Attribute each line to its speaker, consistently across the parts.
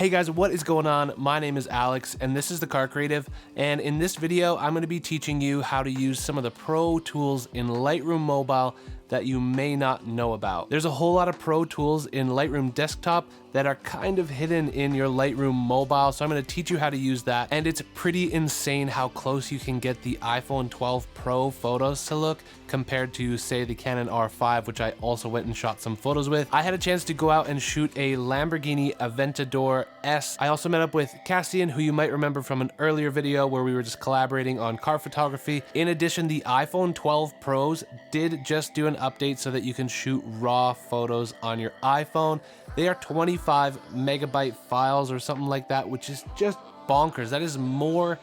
Speaker 1: Hey guys, what is going on? My name is Alex and this is The Car Creative, and in this video I'm going to be teaching you how to use some of the pro tools in Lightroom Mobile that you may not know about. There's a whole lot of pro tools in Lightroom Desktop that are kind of hidden in your Lightroom Mobile, so I'm going to teach you how to use that. And it's pretty insane how close you can get the iPhone 12 Pro photos to look compared to, say, the Canon R5, which I also went and shot some photos with. I had a chance to go out and shoot a Lamborghini Aventador S. I also met up with Cassian, who you might remember from an earlier video where we were just collaborating on car photography. In addition, the iPhone 12 Pros did just do an update so that you can shoot raw photos on your iPhone. They are 25 megabyte files or something like that, which is just bonkers. That is more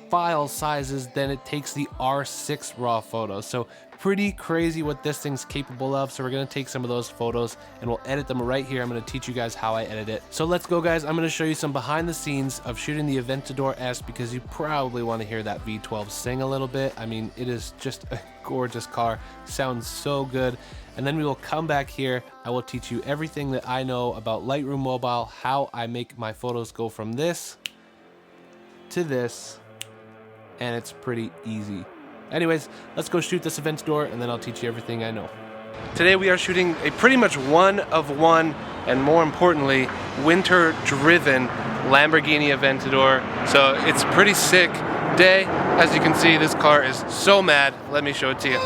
Speaker 1: file sizes than it takes the R6 raw photos. So pretty crazy what this thing's capable of. So we're gonna take some of those photos and we'll edit them right here. I'm gonna teach you guys how I edit it. So let's go, guys. I'm gonna show you some behind the scenes of shooting the Aventador S because you probably want to hear that V12 sing a little bit. I mean, it is just a gorgeous car. Sounds so good. And then we will come back here. I will teach you everything that I know about Lightroom Mobile, how I make my photos go from this to this, and it's pretty easy. Anyways, let's go shoot this Aventador and then I'll teach you everything I know. Today we are shooting a pretty much one of one, and more importantly, winter driven Lamborghini Aventador. So it's a pretty sick day. As you can see, this car is so mad. Let me show it to you.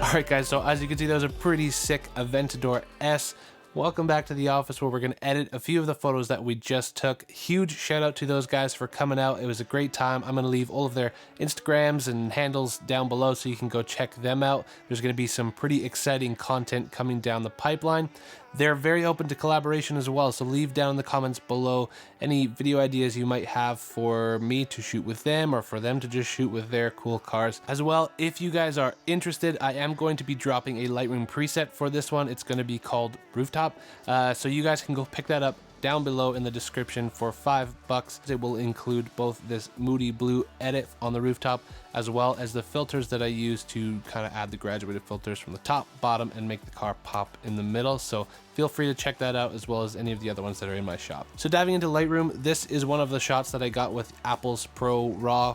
Speaker 1: Alright guys, so as you can see, that was a pretty sick Aventador S. Welcome back to the office where we're going to edit a few of the photos that we just took. Huge shout out to those guys for coming out. It was a great time. I'm going to leave all of their Instagrams and handles down below so you can go check them out. There's going to be some pretty exciting content coming down the pipeline. They're very open to collaboration as well, so leave down in the comments below any video ideas you might have for me to shoot with them or for them to just shoot with their cool cars. As well, if you guys are interested, I am going to be dropping a Lightroom preset for this one. It's going to be called Rooftop, so you guys can go pick that up down below in the description for $5. It will include both this moody blue edit on the rooftop as well as the filters that I use to kind of add the graduated filters from the top, bottom, and make the car pop in the middle. So feel free to check that out as well as any of the other ones that are in my shop. So diving into Lightroom, this is one of the shots that I got with Apple's Pro RAW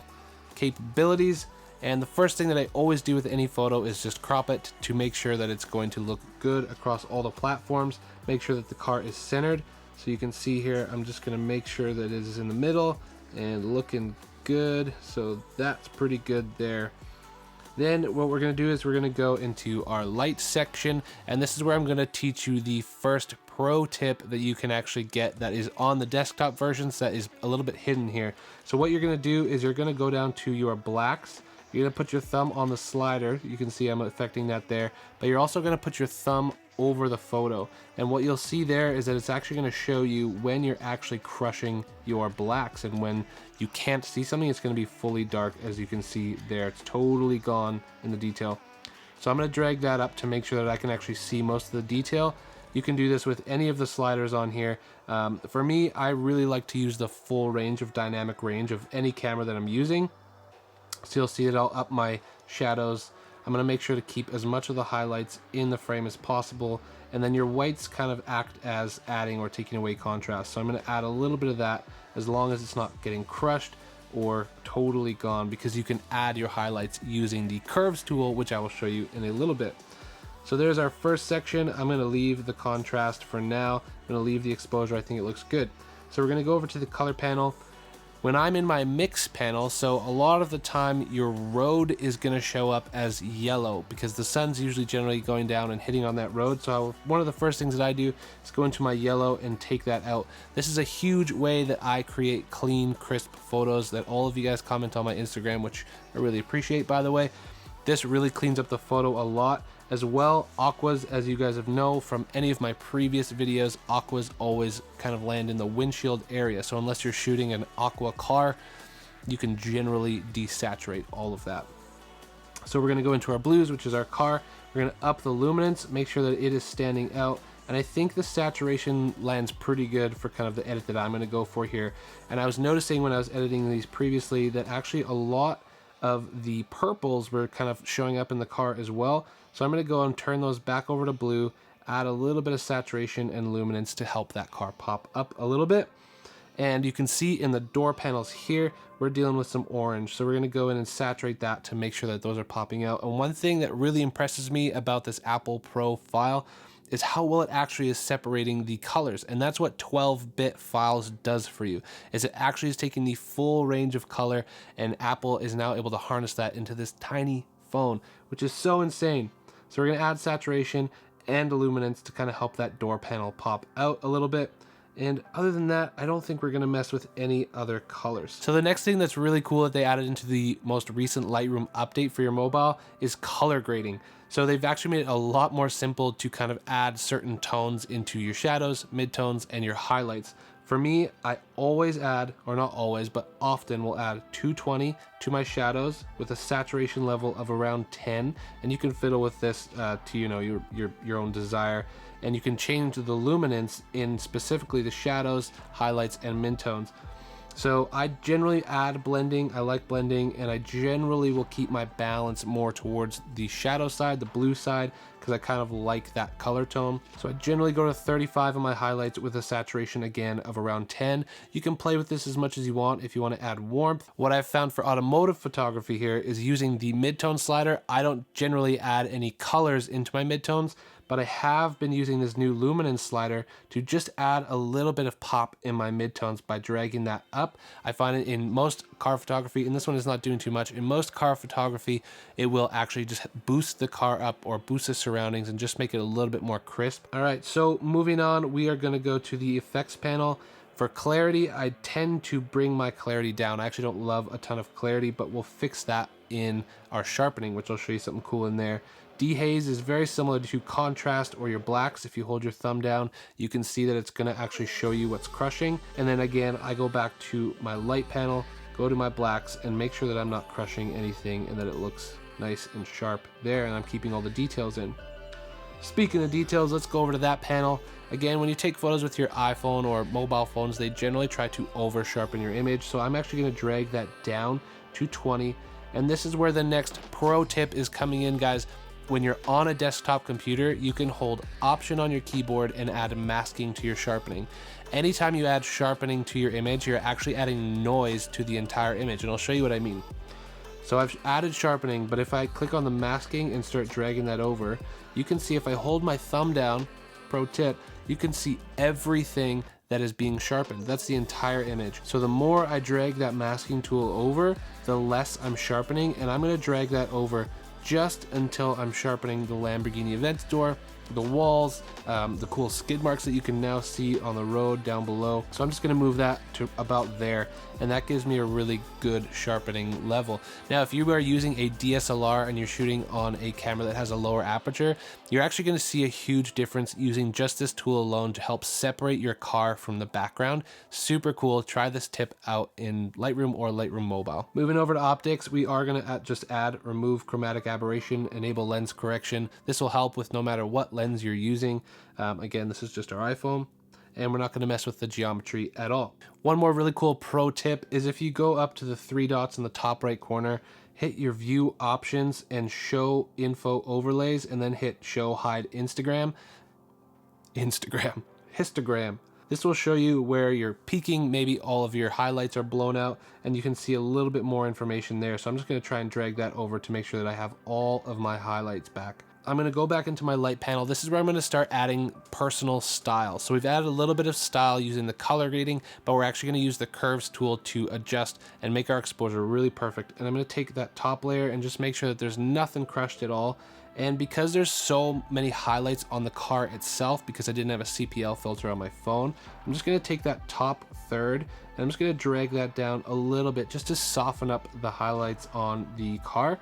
Speaker 1: capabilities. And the first thing that I always do with any photo is just crop it to make sure that it's going to look good across all the platforms. Make sure that the car is centered. So you can see here, I'm just gonna make sure that it is in the middle and looking good. So that's pretty good there. Then what we're gonna do is we're gonna go into our light section, and this is where I'm gonna teach you the first pro tip that you can actually get that is on the desktop versions that is a little bit hidden here. So what you're gonna do is you're gonna go down to your blacks. You're gonna put your thumb on the slider. You can see I'm affecting that there, but you're also gonna put your thumb over the photo, and what you'll see there is that it's actually going to show you when you're actually crushing your blacks, and when you can't see something, it's going to be fully dark. As you can see there, it's totally gone in the detail. So I'm going to drag that up to make sure that I can actually see most of the detail. You can do this with any of the sliders on here. For me, I really like to use the full range of dynamic range of any camera that I'm using. So you'll see it all up my shadows. I'm going to make sure to keep as much of the highlights in the frame as possible, and then your whites kind of act as adding or taking away contrast. So I'm going to add a little bit of that as long as it's not getting crushed or totally gone, because you can add your highlights using the curves tool, which I will show you in a little bit. So there's our first section. I'm going to leave the contrast for now. I'm going to leave the exposure. I think it looks good. So we're going to go over to the color panel. When I'm in my mix panel, so a lot of the time your road is going to show up as yellow because the sun's usually generally going down and hitting on that road. So one of the first things that I do is go into my yellow and take that out. This is a huge way that I create clean, crisp photos that all of you guys comment on my Instagram, which I really appreciate, by the way. This really cleans up the photo a lot. As well, aquas, as you guys have know from any of my previous videos, aquas always kind of land in the windshield area. So unless you're shooting an aqua car, you can generally desaturate all of that. So we're gonna go into our blues, which is our car. We're gonna up the luminance, make sure that it is standing out. And I think the saturation lands pretty good for kind of the edit that I'm gonna go for here. And I was noticing when I was editing these previously that actually a lot of the purples were kind of showing up in the car as well. So I'm gonna go and turn those back over to blue, add a little bit of saturation and luminance to help that car pop up a little bit. And you can see in the door panels here, we're dealing with some orange. So we're gonna go in and saturate that to make sure that those are popping out. And one thing that really impresses me about this Apple Pro file is how well it actually is separating the colors. And that's what 12-bit files does for you, is it actually is taking the full range of color, and Apple is now able to harness that into this tiny phone, which is so insane. So we're gonna add saturation and illuminance to kind of help that door panel pop out a little bit. And other than that, I don't think we're gonna mess with any other colors. So the next thing that's really cool that they added into the most recent Lightroom update for your mobile is color grading. So they've actually made it a lot more simple to kind of add certain tones into your shadows, midtones, and your highlights. For me, I always add, or not always, but often will add 220 to my shadows with a saturation level of around 10. And you can fiddle with this to, you know, your own desire. And you can change the luminance in specifically the shadows, highlights, and midtones. So I generally add blending. I like blending, and I generally will keep my balance more towards the shadow side, the blue side, because I kind of like that color tone. So I generally go to 35 on my highlights with a saturation again of around 10. You can play with this as much as you want if you want to add warmth. What I've found for automotive photography here is using the midtone slider. I don't generally add any colors into my midtones, but I have been using this new luminance slider to just add a little bit of pop in my midtones by dragging that up. I find it in most car photography, and this one is not doing too much, in most car photography, it will actually just boost the car up or boost the surroundings and just make it a little bit more crisp. All right, so moving on, we are gonna go to the effects panel. For clarity, I tend to bring my clarity down. I actually don't love a ton of clarity, but we'll fix that in our sharpening, which I'll show you something cool in there. Dehaze is very similar to contrast or your blacks. If you hold your thumb down, you can see that it's gonna actually show you what's crushing. And then again, I go back to my light panel, go to my blacks, and make sure that I'm not crushing anything and that it looks nice and sharp there, and I'm keeping all the details in. Speaking of details, let's go over to that panel. Again, when you take photos with your iPhone or mobile phones, they generally try to over sharpen your image. So I'm actually gonna drag that down to 20. And this is where the next pro tip is coming in, guys. When you're on a desktop computer, you can hold Option on your keyboard and add masking to your sharpening. Anytime you add sharpening to your image, you're actually adding noise to the entire image, and I'll show you what I mean. So I've added sharpening, but if I click on the masking and start dragging that over, you can see if I hold my thumb down, pro tip, you can see everything that is being sharpened. That's the entire image. So the more I drag that masking tool over, the less I'm sharpening, and I'm gonna drag that over just until I'm sharpening the Lamborghini event door, the walls, the cool skid marks that you can now see on the road down below. So I'm just gonna move that to about there, and that gives me a really good sharpening level. Now, if you are using a DSLR and you're shooting on a camera that has a lower aperture, you're actually gonna see a huge difference using just this tool alone to help separate your car from the background. Super cool. Try this tip out in Lightroom or Lightroom Mobile. Moving over to optics, we are gonna just add remove chromatic aberration, enable lens correction. This will help with no matter what lens you're using. Again, this is just our iPhone, and we're not going to mess with the geometry at all. One more really cool pro tip is if you go up to the three dots in the top right corner, hit your view options and show info overlays, and then hit show hide histogram. This will show you where you're peaking, maybe all of your highlights are blown out, and you can see a little bit more information there. So I'm just going to try and drag that over to make sure that I have all of my highlights back. I'm gonna go back into my light panel. This is where I'm gonna start adding personal style. So we've added a little bit of style using the color grading, but we're actually gonna use the curves tool to adjust and make our exposure really perfect. And I'm gonna take that top layer and just make sure that there's nothing crushed at all. And because there's so many highlights on the car itself, because I didn't have a CPL filter on my phone, I'm just gonna take that top third and I'm just gonna drag that down a little bit just to soften up the highlights on the car.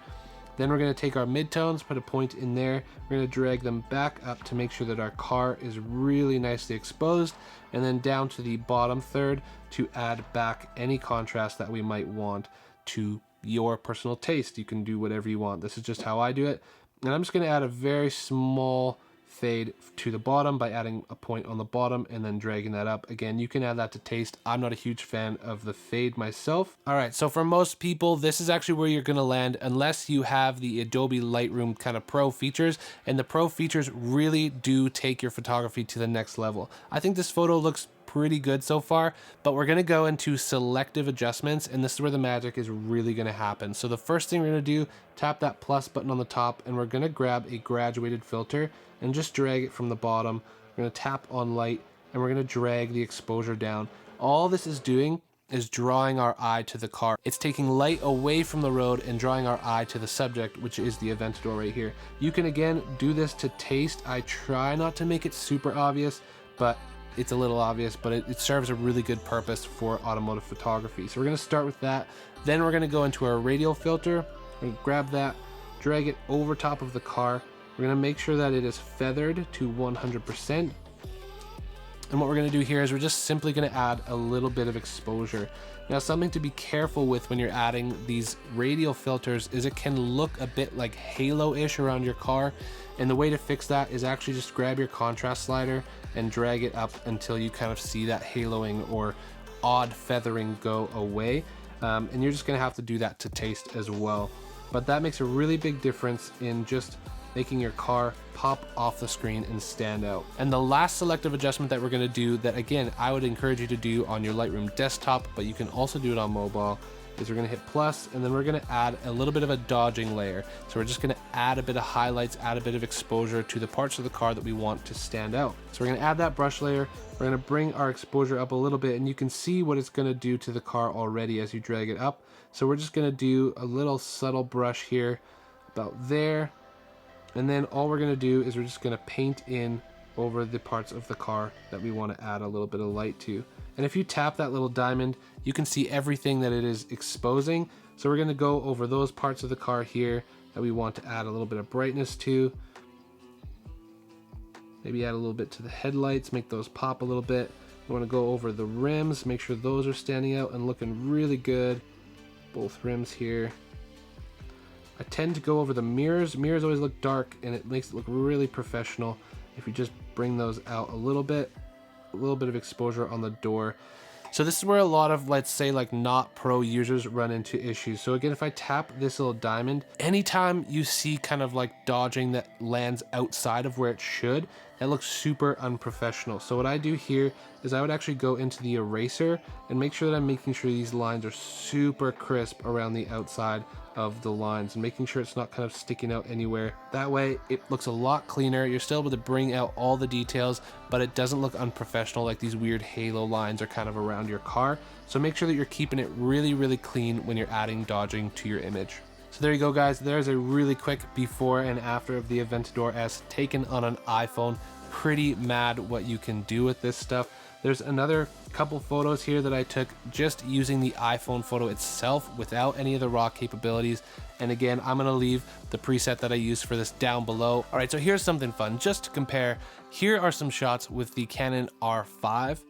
Speaker 1: Then we're going to take our midtones, put a point in there. We're going to drag them back up to make sure that our car is really nicely exposed, and then down to the bottom third to add back any contrast that we might want to your personal taste. You can do whatever you want. This is just how I do it. And I'm just going to add a very small fade to the bottom by adding a point on the bottom and then dragging that up. Again, you can add that to taste. I'm not a huge fan of the fade myself. All right, so for most people, this is actually where you're gonna land unless you have the Adobe Lightroom kind of pro features, and the pro features really do take your photography to the next level. I think this photo looks pretty good so far, but we're gonna go into selective adjustments, and this is where the magic is really gonna happen. So the first thing we're gonna do, tap that plus button on the top, and we're gonna grab a graduated filter and just drag it from the bottom. We're gonna tap on light, and we're gonna drag the exposure down. All this is doing is drawing our eye to the car. It's taking light away from the road and drawing our eye to the subject, which is the Aventador right here. You can again do this to taste. I try not to make it super obvious, but it's a little obvious, but it serves a really good purpose for automotive photography. So we're gonna start with that. Then we're gonna go into our radial filter. We're gonna grab that, drag it over top of the car. We're gonna make sure that it is feathered to 100%. And what we're gonna do here is we're just simply gonna add a little bit of exposure. Now, something to be careful with when you're adding these radial filters is it can look a bit like halo-ish around your car. And the way to fix that is actually just grab your contrast slider and drag it up until you kind of see that haloing or odd feathering go away. And you're just gonna have to do that to taste as well. But that makes a really big difference in just making your car pop off the screen and stand out. And the last selective adjustment that we're gonna do, that again, I would encourage you to do on your Lightroom desktop, but you can also do it on mobile, is we're gonna hit plus, and then we're gonna add a little bit of a dodging layer. So we're just gonna add a bit of highlights, add a bit of exposure to the parts of the car that we want to stand out. So we're gonna add that brush layer, we're gonna bring our exposure up a little bit, and you can see what it's gonna do to the car already as you drag it up. So we're just gonna do a little subtle brush here, about there, and then all we're gonna do is we're just gonna paint in over the parts of the car that we want to add a little bit of light to. And if you tap that little diamond, you can see everything that it is exposing. So we're gonna go over those parts of the car here that we want to add a little bit of brightness to. Maybe add a little bit to the headlights, make those pop a little bit. We wanna go over the rims, make sure those are standing out and looking really good. Both rims here. I tend to go over the mirrors. Mirrors always look dark and it makes it look really professional. If you just bring those out a little bit of exposure on the door. So this is where a lot of, let's say, like not pro users run into issues. So again, if I tap this little diamond, anytime you see kind of like dodging that lands outside of where it should, that looks super unprofessional. So what I do here is I would actually go into the eraser and make sure that I'm making sure these lines are super crisp around the outside of the lines and making sure it's not kind of sticking out anywhere. That way it looks a lot cleaner. You're still able to bring out all the details, but it doesn't look unprofessional like these weird halo lines are kind of around your car. So make sure that you're keeping it really, really clean when you're adding dodging to your image. So there you go, guys. There's a really quick before and after of the Aventador S taken on an iPhone. Pretty mad what you can do with this stuff. There's another couple photos here that I took just using the iPhone photo itself without any of the raw capabilities. And again, I'm gonna leave the preset that I used for this down below. All right, so here's something fun just to compare. Here are some shots with the Canon R5,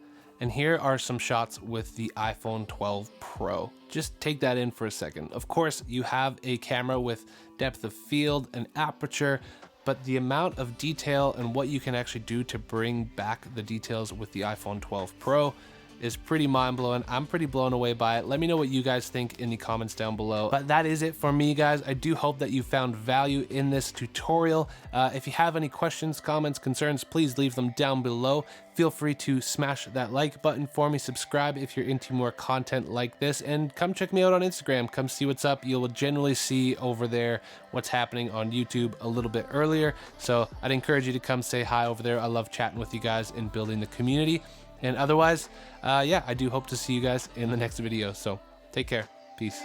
Speaker 1: and here are some shots with the iPhone 12 Pro. Just take that in for a second. Of course, you have a camera with depth of field and aperture, but the amount of detail and what you can actually do to bring back the details with the iPhone 12 Pro is pretty mind-blowing. I'm pretty blown away by it. Let me know what you guys think in the comments down below. But that is it for me, guys. I do hope that you found value in this tutorial. If you have any questions, comments, concerns, please leave them down below. Feel free to smash that like button for me, subscribe if you're into more content like this, and come check me out on Instagram. Come see what's up. You will generally see over there what's happening on YouTube a little bit earlier. So I'd encourage you to come say hi over there. I love chatting with you guys and building the community. And otherwise, yeah, I do hope to see you guys in the next video. So take care. Peace.